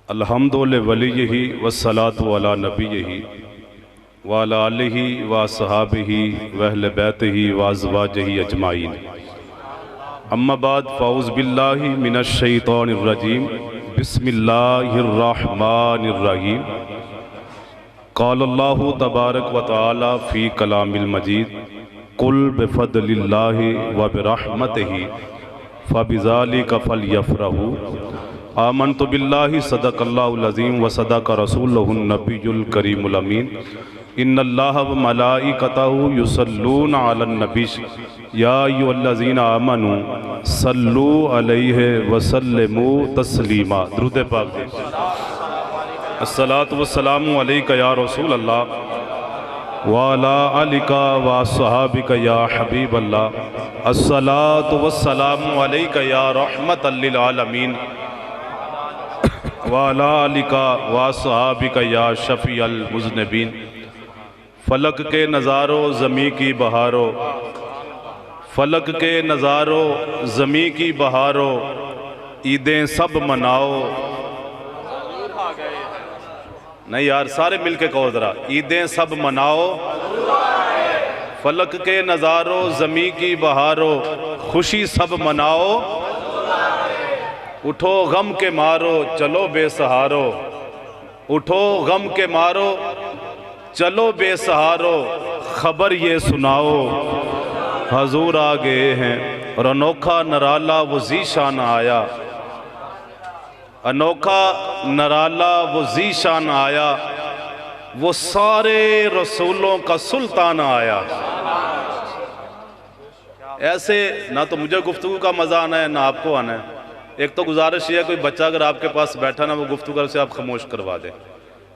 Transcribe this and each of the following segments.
الحمد لولیہ والصلاة علی نبیہ وعلی آلہ واصحابہ واہل بیتہ وازواجہ اجمعین اما بعد فاعوذ باللہ من الشیطان الرجیم بسم اللہ الرحمن الرحیم قال اللہ تبارک و تعالی فی کلام المجید قل بفضل اللہ وبرحمتہ فبذالک فلیفرحوا آمنت باللہ صدق اللہ العظیم وصدق رسولہ النبی الکریم الامین ان اللہ وملائکتہ یصلون علی النبی یا ایھا الذین آمنوا صلوا علیہ وسلموا تسلیما۔ درود پاک دے۔ الصلاۃ والسلام علیک یا رسول اللہ وعلی آلک واصحابک یا حبیب اللہ الصلاۃ والسلام علیک یا رحمت للعالمین وعلی آلک واصحابک یا شفیع المذنبین۔ فلک کے نظاروں زمیں کی بہاروں، فلک کے نظاروں زمیں کی بہاروں، عیدیں سب مناؤ۔ نہیں یار سارے مل کے کہو ذرا، عیدیں سب مناؤ۔ فلک کے نظاروں زمیں کی بہاروں، خوشی سب مناؤ۔ اٹھو غم کے مارو چلو بے سہارو، اٹھو غم کے مارو چلو بے سہارو، خبر یہ سناؤ حضور آ گئے ہیں اور انوکھا نرالا وہ ذیشان آیا، انوکھا نرالا وہ ذیشان آیا، وہ سارے رسولوں کا سلطان آیا۔ ایسے نہ تو مجھے گفتگو کا مزہ آنا ہے نہ آپ کو آنا ہے۔ ایک تو گزارش یہ ہے کوئی بچہ اگر آپ کے پاس بیٹھا نا وہ گفتگو سے آپ خاموش کروا دے۔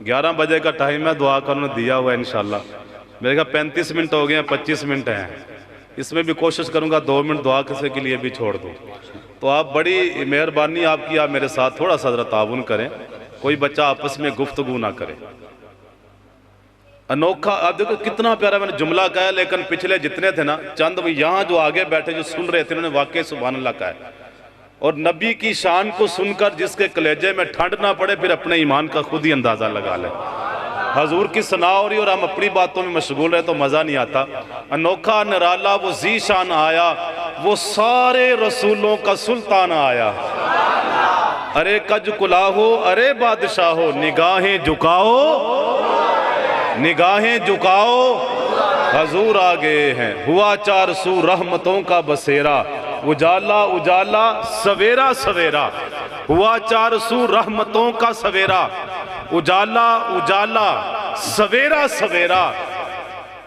11 بجے کا ٹائم ہے، دعا کا انہوں نے دیا ہوا ہے انشاءاللہ۔ میرے کہا 35 منٹ ہو گئے ہیں، 25 منٹ ہیں، اس میں بھی کوشش کروں گا 2 منٹ دعا کسی کے لیے بھی چھوڑ دوں۔ تو آپ بڑی مہربانی آپ کی، آپ میرے ساتھ تھوڑا سا ذرا تعاون کریں، کوئی بچہ آپس میں گفتگو نہ کرے۔ انوکھا، آپ دیکھو کتنا پیارا میں نے جملہ کہا ہے، لیکن پچھلے جتنے تھے نا چند یہاں جو آگے بیٹھے جو سن رہے تھے انہوں نے واقعی سبحان اللہ کہا ہے۔ اور نبی کی شان کو سن کر جس کے کلیجے میں ٹھنڈ نہ پڑے پھر اپنے ایمان کا خود ہی اندازہ لگا لے۔ حضور کی ثنا ہو رہی اور ہم اپنی باتوں میں مشغول رہے تو مزہ نہیں آتا۔ انوکھا نرالا وہ ذیشان آیا، وہ سارے رسولوں کا سلطان آیا۔ ارے کج کلاہو ارے بادشاہو، نگاہیں جھکاؤ نگاہیں جھکاؤ، حضور آ گئے ہیں۔ ہوا چار سو رحمتوں کا بسیرا، اجالا اجالا سویرا سویرا، ہوا چار سو رحمتوں کا سویرا، اجالا اجالا سویرا سویرا۔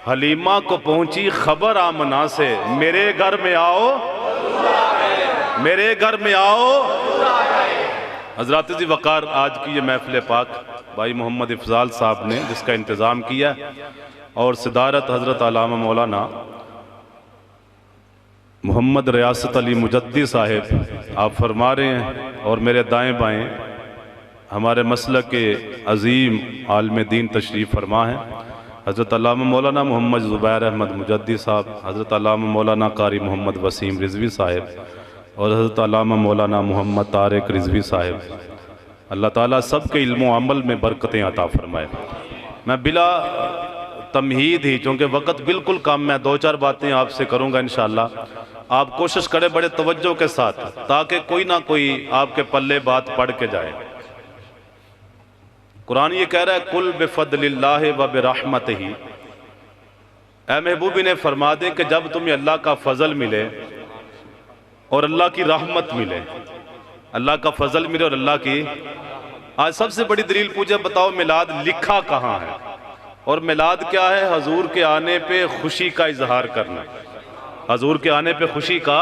حلیمہ کو پہنچی خبر آمنہ سے، میرے گھر میں آؤ میرے گھر میں آؤ۔ حضرات ذی وقار آج کی یہ محفل پاک بھائی محمد افضال صاحب نے جس کا انتظام کیا اور صدارت حضرت علامہ مولانا محمد ریاست علی مجدی صاحب آپ فرما رہے ہیں، اور میرے دائیں بائیں ہمارے مسلک کے عظیم عالم دین تشریف فرما ہیں، حضرت علامہ مولانا محمد زبیر احمد مجدی صاحب، حضرت علامہ مولانا قاری محمد وسیم رضوی صاحب اور حضرت علامہ مولانا محمد طارق رضوی صاحب۔ اللہ تعالیٰ سب کے علم و عمل میں برکتیں عطا فرمائے۔ میں بلا تمہید ہی چونکہ وقت بالکل کم میں 2-4 باتیں آپ سے کروں گا انشاءاللہ، آپ کوشش کریں بڑے توجہ کے ساتھ تاکہ کوئی نہ کوئی آپ کے پلے بات پڑھ کے جائے۔ قرآن یہ کہہ رہا ہے قل بفضل اللہ وبرحمتہ، اے محبوب نے فرما دے کہ جب تمہیں اللہ کا فضل ملے اور اللہ کی رحمت ملے، اللہ کا فضل ملے اور اللہ کی، آج سب سے بڑی دلیل پوچھے بتاؤ میلاد لکھا کہاں ہے؟ اور میلاد کیا ہے؟ حضور کے آنے پہ خوشی کا اظہار کرنا، حضور کے آنے پہ خوشی کا۔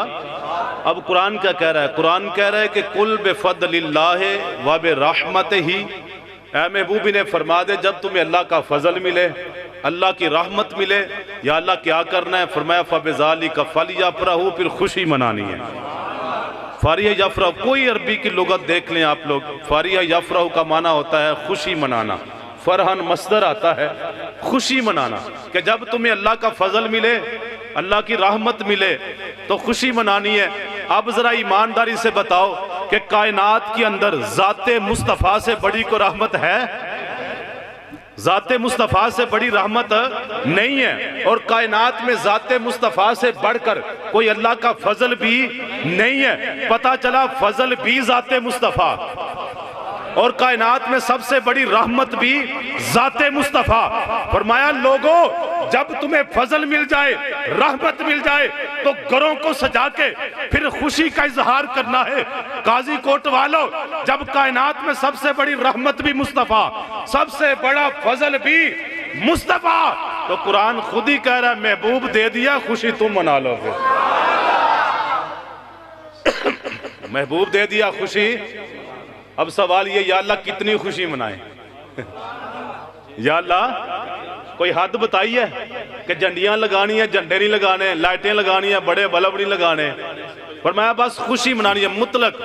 اب قرآن کیا کہہ رہا ہے؟ قرآن کہہ رہا ہے کہ قل بفضل اللہ وبرحمتہ، اے محبوب نے فرما دے جب تمہیں اللہ کا فضل ملے، اللہ کی رحمت ملے، یا اللہ کیا کرنا ہے؟ فرمایا فبذالک فلیفرحوا، پھر خوشی منانی ہے۔ فریح یفرح، کوئی عربی کی لغت دیکھ لیں آپ لوگ، فریح یفرح کا معنی ہوتا ہے خوشی منانا، فرحن مصدر آتا ہے خوشی منانا، کہ جب تمہیں اللہ کا فضل ملے، اللہ کی رحمت ملے تو خوشی منانی ہے۔ اب ذرا ایمانداری سے بتاؤ کہ کائنات کے اندر ذات مصطفیٰ سے بڑی کو رحمت ہے؟ ذات مصطفیٰ سے بڑی رحمت نہیں ہے، اور کائنات میں ذات مصطفیٰ سے بڑھ کر کوئی اللہ کا فضل بھی نہیں ہے۔ پتہ چلا فضل بھی ذات مصطفیٰ، اور کائنات میں سب سے بڑی رحمت بھی ذات مصطفیٰ۔ فرمایا لوگوں جب تمہیں فضل مل جائے، رحمت مل جائے، تو گھروں کو سجا کے پھر خوشی کا اظہار کرنا ہے۔ قاضی کوٹ والوں، جب کائنات میں سب سے بڑی رحمت بھی مصطفیٰ، سب سے بڑا فضل بھی مصطفیٰ، تو قرآن خود ہی کہہ رہا ہے محبوب دے دیا، خوشی تم منا لو گے۔ محبوب دے دیا، خوشی۔ اب سوال یہ، یا اللہ کتنی خوشی منائیں؟ یا اللہ کوئی حد بتائی ہے کہ جھنڈیاں لگانی ہیں، جھنڈے نہیں لگانے، لائٹیں لگانی ہیں، بڑے بلب نہیں لگانے؟ فرمایا بس خوشی منانی ہے، مطلق۔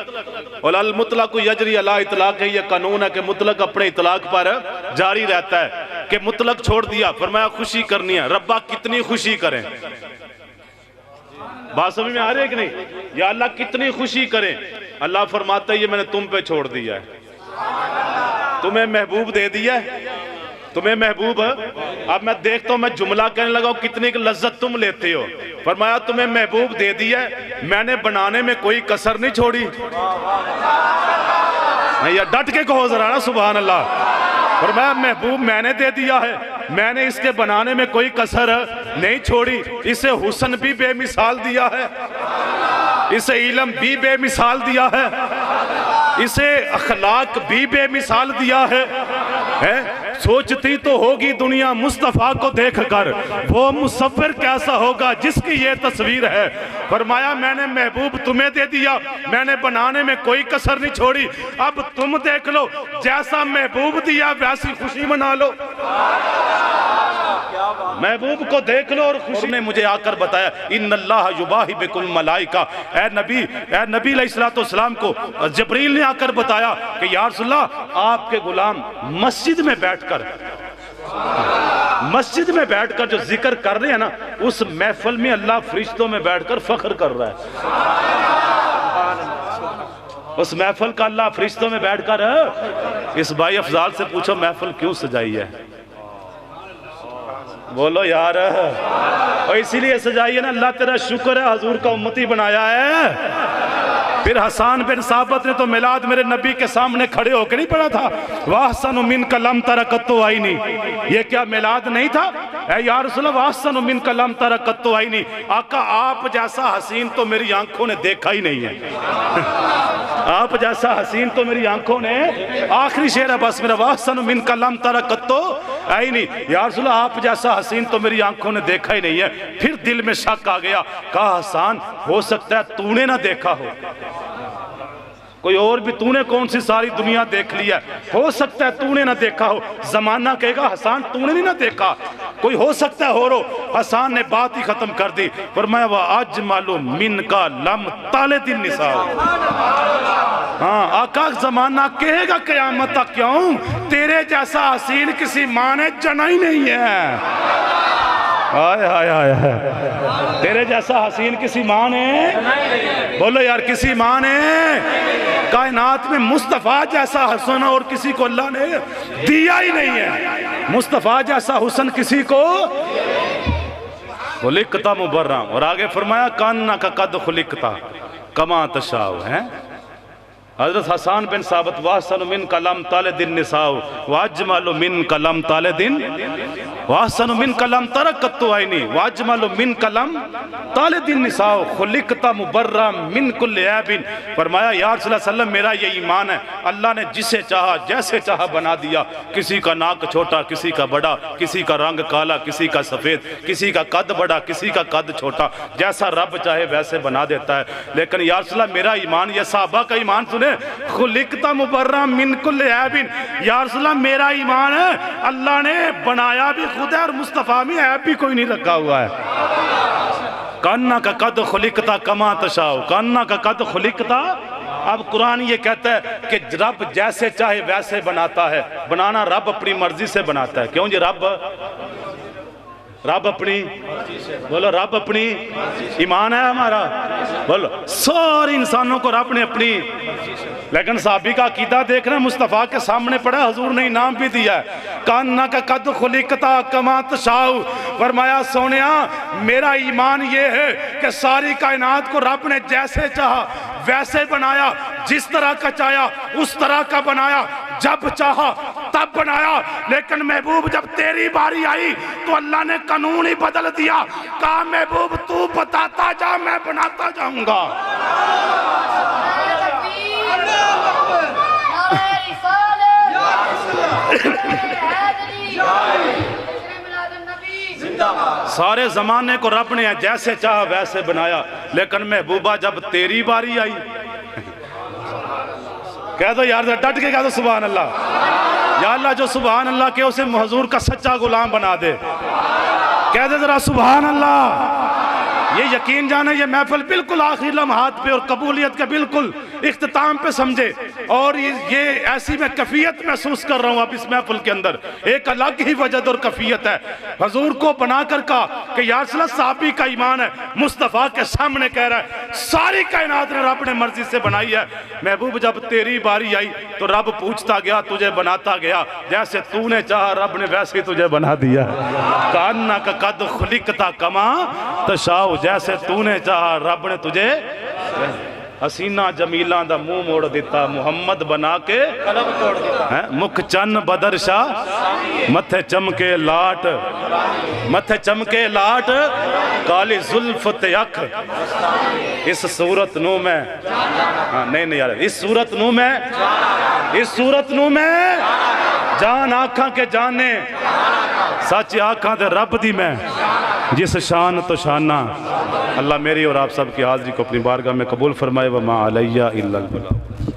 اور المطلق یجری علی اطلاق ہے، یہ قانون ہے کہ مطلق اپنے اطلاق پر جاری رہتا ہے، کہ مطلق چھوڑ دیا۔ فرمایا خوشی کرنی ہے، ربا کتنی خوشی کریں؟ بات سمجھ میں آ رہی ہے کہ نہیں؟ یا اللہ کتنی خوشی کریں؟ اللہ فرماتا ہے یہ میں نے تم پہ چھوڑ دیا ہے، تمہیں محبوب دے دیا ہے، تمہیں محبوب ہے۔ اب میں دیکھتا ہوں، میں جملہ کہنے لگا ہوں کتنی لذت تم لیتے ہو۔ فرمایا تمہیں محبوب دے دیا ہے، میں نے بنانے میں کوئی کسر نہیں چھوڑی۔ یا ڈٹ کے کہو ذرا نا سبحان اللہ۔ فرمایا محبوب میں نے دے دیا ہے، میں نے اس کے بنانے میں کوئی کسر نہیں چھوڑی۔ اسے حسن بھی بے مثال دیا ہے، اسے علم بھی بے مثال دیا ہے، اسے اخلاق بھی بے مثال دیا ہے۔ سوچتی تو ہوگی دنیا مصطفیٰ کو دیکھ کر وہ مصور کیسا ہوگا جس کی یہ تصویر ہے۔ فرمایا میں نے محبوب تمہیں دے دیا، میں نے بنانے میں کوئی کسر نہیں چھوڑی، اب تم دیکھ لو جیسا محبوب دیا ویسی خوشی منا لو۔ محبوب کو دیکھ لو اور خوشی۔ نے مجھے آ کر بتایا ان اللہ یباہی بکم ملائکہ، اے نبی علیہ السلام کو جبریل نے آ کر بتایا کہ یا رسول اللہ آپ کے غلام مسجد میں بیٹھ کر جو ذکر کر رہے ہیں نا، اس محفل میں اللہ فرشتوں میں بیٹھ کر فخر کر رہا ہے۔ اس محفل کا اللہ فرشتوں میں بیٹھ کر اس بھائی افضال سے پوچھو محفل کیوں سجائی ہے؟ بولو یار، اور اسی لیے سجائی ہے نا، اللہ تیرا شکر ہے حضور کا امتی بنایا ہے۔ پھر حسان بن ثابت نے تو میلاد میرے نبی کے سامنے کھڑے ہو کے نہیں پڑھا تھا، وَأَحْسَنُ مِنْكَ لَمْ تَرَ قَطُّ عَيْنِي؟ یہ کیا میلاد نہیں تھا؟ اے یا رسول اللہ وَأَحْسَنُ مِنْكَ لَمْ تَرَ قَطُّ عَيْنِي، آقا آپ جیسا حسین تو میری آنکھوں نے دیکھا ہی نہیں ہے۔ آپ جیسا حسین تو میری آنکھوں نے، آخری شعر ہے بس میرا، وَأَحْسَنُ مِنْكَ لَمْ تَرَ قَطُّ عَيْنِي، یا رسول اللہ آپ جیسا حسین تو میری آنکھوں نے دیکھا ہی نہیں ہے۔ پھر دل میں شک آ گیا، کہا حسان ہو سکتا ہے تو نے نہ دیکھا ہو، کوئی اور بھی، تو نے کون سی ساری دنیا دیکھ لیا ہے، ہو سکتا ہے تو نے نہ دیکھا ہو۔ زمانہ کہے گا حسان تو نے نہیں نہ دیکھا، کوئی ہو سکتا ہے ہو رو۔ حسان نے بات ہی ختم کر دی، فرمایا وَأَجْمَلُ مِنْكَ لَمْ تَلِدِ النِّسَاءُ۔ ہاں آقا زمانہ کہے گا قیامت تک کیوں، تیرے جیسا حسین کسی ماں نے جنا ہی نہیں ہے۔ آئے آئے آئے، تیرے جیسا حسین کسی ماں نے، بولو یار کسی ماں نے، کائنات میں مصطفیٰ جیسا حسن اور کسی کو اللہ نے دیا ہی نہیں ہے۔ مصطفیٰ جیسا حسن کسی کو خلقتا مبرّا، اور آگے فرمایا کانَّکَ قَدْ خُلِقْتَ کَمَا تَشَاءُ ہے۔ حضرت حسان بن ثابت وَأَحْسَنُ مِنْكَ لَمْ تَلِدِ النِّسَاءُ وَأَجْمَلُ مِنْكَ لَمْ تَلِدِ وَأَحْسَنُ مِنْكَ لَمْ تَرَ قَطُّ عَيْنِي وَأَجْمَلُ مِنْكَ لَمْ تَلِدِ النِّسَاءُ خُلِقْتَ مُبَرًّا مِنْ كُلِّ عَیْبٍ۔ فرمایا یا رسول اللہ صلی اللہ علیہ وسلم میرا یہ ایمان ہے، اللہ نے جسے چاہا جیسے چاہا بنا دیا، کسی کا ناک چھوٹا کسی کا بڑا، کسی کا رنگ کالا کسی کا سفید، کسی کا قد بڑا کسی کا قد چھوٹا، جیسا رب چاہے ویسے بنا دیتا ہے۔ لیکن یا رسول اللہ میرا ایمان، یہ صحابہ کا ایمان سنے، خلقت مبرّا من کل عیب، یا رسول اللہ میرا ایمان ہے اللہ نے بنایا بھی خود ہے اور مصطفیٰ میں عیب بھی کوئی نہیں رکھا ہوا ہے۔ کَأَنَّکَ قَدْ خُلِقْتَ کَمَا تَشَاءُ، کَأَنَّکَ قَدْ خُلِقْتَ۔ اب قرآن یہ کہتا ہے کہ رب جیسے چاہے ویسے بناتا ہے، بنانا رب اپنی مرضی سے بناتا ہے۔ کیوں جی رب رب اپنی بولو رب اپنی ایمان ہے ہمارا بولو سارے انسانوں کو رب نے اپنی لیکن صحابی کا عقیدہ دیکھنا مصطفیٰ کے سامنے پڑا حضور نے انعام بھی دیا ہے کاننا کا قد خلقتا کما تشاؤ فرمایا سونیا میرا ایمان یہ ہے کہ ساری کائنات کو رب نے جیسے چاہا ویسے بنایا جس طرح کا چاہا اس طرح کا بنایا جب چاہا تب بنایا لیکن محبوب جب تیری باری آئی تو اللہ نے قانون ہی بدل دیا کہا محبوب تو بتاتا جا میں بناتا جاؤں گا سارے زمانے کو رب نے جیسے چاہا ویسے بنایا لیکن محبوبہ جب تیری باری آئی کہہ دو یار ڈٹ کے کہہ دو سبحان اللہ یا اللہ جو سبحان اللہ کے اسے حضور کا سچا غلام بنا دے کہہ دے ذرا سبحان اللہ یہ یقین جانا یہ محفل بالکل آخری لمحات پہ اور قبولیت کے بالکل اختتام پہ سمجھے اور یہ ایسی میں کفیت محسوس کر رہا ہوں اب اس محفل کے اندر ایک الگ ہی وجد اور کفیت ہے حضور کو بنا کر کہا کہ یا رسول اللہ صحابی کا ایمان ہے مصطفیٰ کے سامنے کہہ رہا ہے ساری کائنات نے رب نے مرضی سے بنائی ہے محبوب جب تیری باری آئی تو رب پوچھتا گیا تجھے بناتا گیا جیسے تو نے چاہا رب نے ویسے ہی تجھے بنا دیا کاننا کا قد خلقتا کما تشاؤ جیسے تو نے چاہا رب نے تجھے حسینہ جمیلہ دا منہ موڑ دیتا محمد بنا کے قلب توڑ دیتا مکھ چن بدر شاہ متھے چمکے لاٹ متھے چمکے لاٹ کالی زلفت یک اس صورت نو میں نہیں یار اس صورت نو میں جان آنکھاں کے جانے سچ آنکھاں دے رب دی میں جس شان تو شانہ اللہ میری اور آپ سب کی حاضری کو اپنی بارگاہ میں قبول فرمائے وما علیہ الا البلاغ